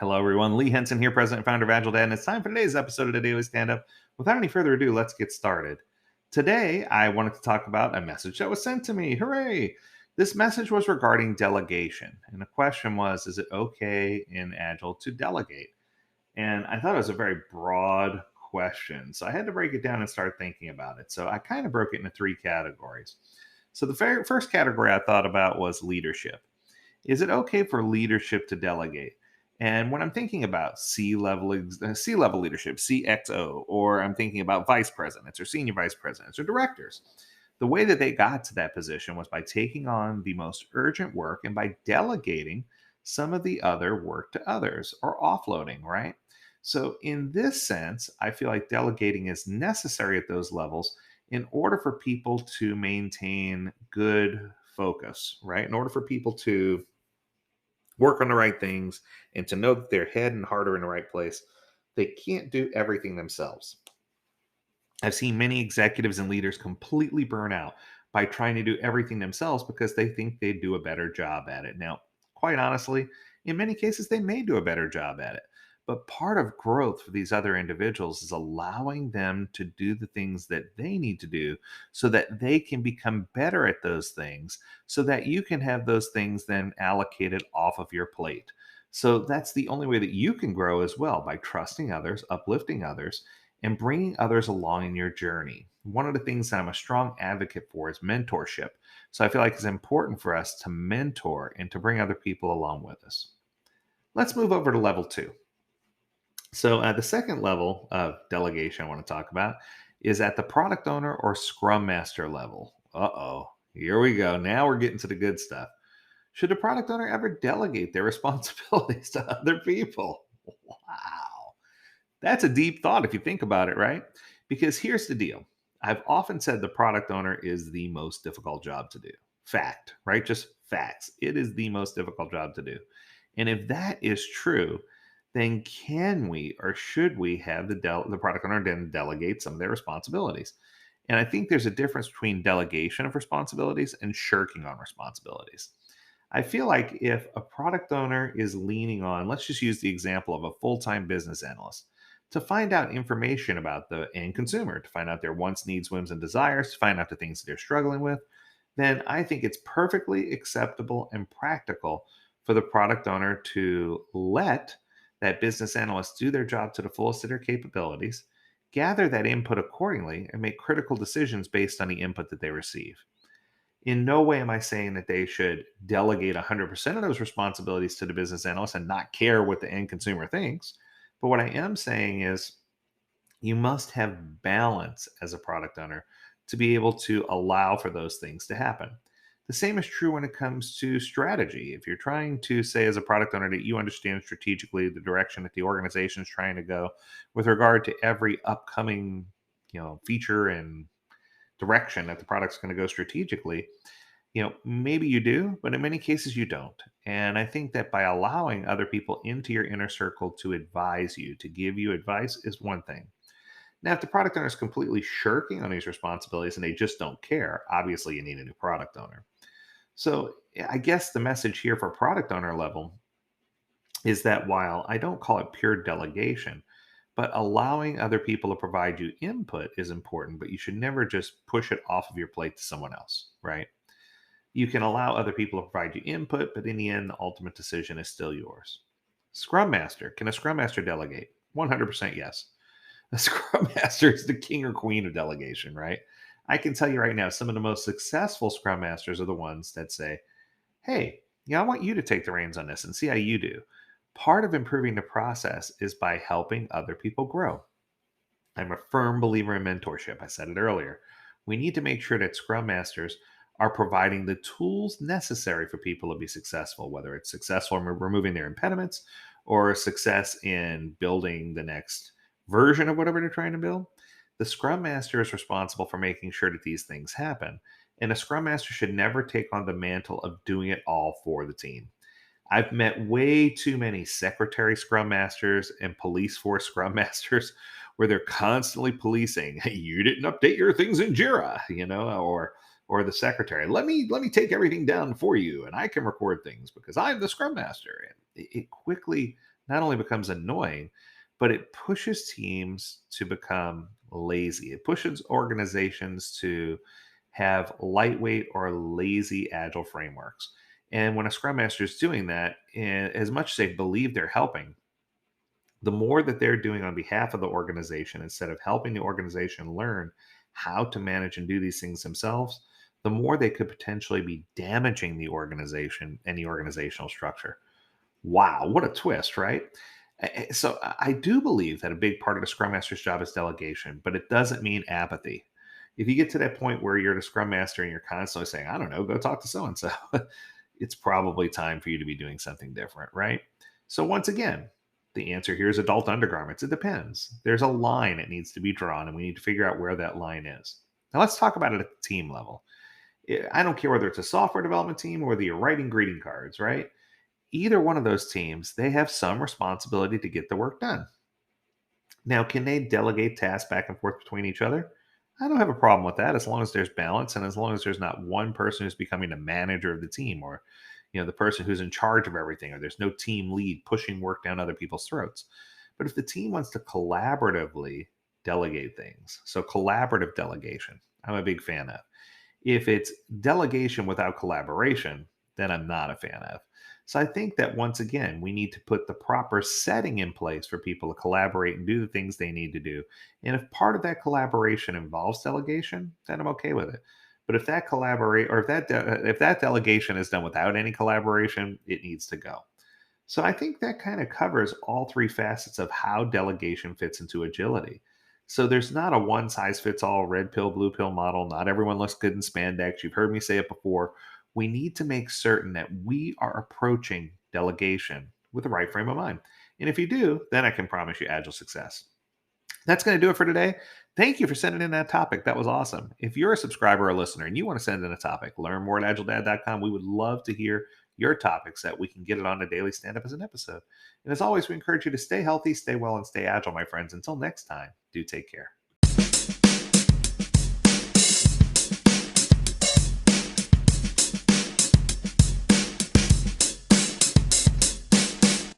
Hello, everyone. Lee Henson here, President and Founder of Agile Dad, and it's time for today's episode of the Daily Stand Up. Without any further ado, let's get started. Today, I wanted to talk about a message that was sent to me. Hooray! This message was regarding delegation, and the question was, is it okay in Agile to delegate? And I thought it was a very broad question, so I had to break it down and start thinking about it. So I kind of broke it into three categories. So the first category I thought about was leadership. Is it okay for leadership to delegate? And when I'm thinking about C level leadership, CXO, or I'm thinking about vice presidents or senior vice presidents or directors, the way that they got to that position was by taking on the most urgent work and by delegating some of the other work to others or offloading, right? So, in this sense, I feel like delegating is necessary at those levels in order for people to maintain good focus, right? In order for people to work on the right things and to know that their head and heart are in the right place, they can't do everything themselves. I've seen many executives and leaders completely burn out by trying to do everything themselves because they think they do a better job at it. Now, quite honestly, in many cases, they may do a better job at it. But part of growth for these other individuals is allowing them to do the things that they need to do so that they can become better at those things, so that you can have those things then allocated off of your plate. So that's the only way that you can grow as well, by trusting others, uplifting others, and bringing others along in your journey. One of the things that I'm a strong advocate for is mentorship. So I feel like it's important for us to mentor and to bring other people along with us. Let's move over to level two. So, the second level of delegation I want to talk about is at the product owner or scrum master level. Here we go. Now we're getting to the good stuff. Should a product owner ever delegate their responsibilities to other people? Wow. That's a deep thought if you think about it, right? Because here's the deal. I've often said the product owner is the most difficult job to do. Fact, right? Just facts. It is the most difficult job to do. And if that is true, then can we or should we have the product owner then delegate some of their responsibilities? And I think there's a difference between delegation of responsibilities and shirking on responsibilities. I feel like if a product owner is leaning on, let's just use the example of a full time business analyst to find out information about the end consumer, to find out their wants, needs, whims, and desires, to find out the things that they're struggling with, then I think it's perfectly acceptable and practical for the product owner to let that business analyst do their job to the fullest of their capabilities, gather that input accordingly, and make critical decisions based on the input that they receive. In no way am I saying that they should delegate 100% of those responsibilities to the business analyst and not care what the end consumer thinks. But what I am saying is you must have balance as a product owner to be able to allow for those things to happen. The same is true when it comes to strategy. If you're trying to say as a product owner that you understand strategically the direction that the organization is trying to go with regard to every upcoming, feature and direction that the product's going to go strategically, maybe you do, but in many cases you don't. And I think that by allowing other people into your inner circle to advise you, to give you advice is one thing. Now, if the product owner is completely shirking on these responsibilities and they just don't care, obviously you need a new product owner. So I guess the message here for product owner level is that while I don't call it pure delegation, but allowing other people to provide you input is important, but you should never just push it off of your plate to someone else, right? You can allow other people to provide you input, but in the end, the ultimate decision is still yours. Scrum Master. Can a Scrum Master delegate? 100% yes. A Scrum Master is the king or queen of delegation, right? I can tell you right now, some of the most successful Scrum Masters are the ones that say, hey, I want you to take the reins on this and see how you do. Part of improving the process is by helping other people grow. I'm a firm believer in mentorship. I said it earlier. We need to make sure that Scrum Masters are providing the tools necessary for people to be successful, whether it's successful in removing their impediments or success in building the next version of whatever they're trying to build. The Scrum Master is responsible for making sure that these things happen. And a Scrum Master should never take on the mantle of doing it all for the team. I've met way too many secretary Scrum Masters and police force Scrum Masters where they're constantly policing, hey, you didn't update your things in Jira, or the secretary, let me take everything down for you and I can record things because I'm the Scrum Master. And it quickly not only becomes annoying, but it pushes teams to become lazy. It pushes organizations to have lightweight or lazy agile frameworks. And when a scrum master is doing that, as much as they believe they're helping, the more that they're doing on behalf of the organization instead of helping the organization learn how to manage and do these things themselves, the more they could potentially be damaging the organization and the organizational structure. Wow, what a twist, right? So I do believe that a big part of the Scrum Master's job is delegation, but it doesn't mean apathy. If you get to that point where you're the Scrum Master and you're constantly saying, I don't know, go talk to so and so, it's probably time for you to be doing something different, right? So once again, the answer here is adult undergarments. It depends. There's a line that needs to be drawn, and we need to figure out where that line is. Now let's talk about it at the team level. I don't care whether it's a software development team or whether you're writing greeting cards, right? Either one of those teams, they have some responsibility to get the work done. Now, can they delegate tasks back and forth between each other? I don't have a problem with that as long as there's balance and as long as there's not one person who's becoming the manager of the team or the person who's in charge of everything or there's no team lead pushing work down other people's throats. But if the team wants to collaboratively delegate things, so collaborative delegation, I'm a big fan of. If it's delegation without collaboration, then I'm not a fan of. So I think that once again, we need to put the proper setting in place for people to collaborate and do the things they need to do. And if part of that collaboration involves delegation, then I'm okay with it. But if that collaborate or if that delegation is done without any collaboration, it needs to go. So I think that kind of covers all three facets of how delegation fits into agility. So there's not a one size fits all red pill, blue pill model. Not everyone looks good in spandex. You've heard me say it before. We need to make certain that we are approaching delegation with the right frame of mind. And if you do, then I can promise you agile success. That's going to do it for today. Thank you for sending in that topic. That was awesome. If you're a subscriber or listener and you want to send in a topic, learn more at agiledad.com. We would love to hear your topics that we can get it on a daily stand up as an episode. And as always, we encourage you to stay healthy, stay well, and stay agile, my friends. Until next time, do take care.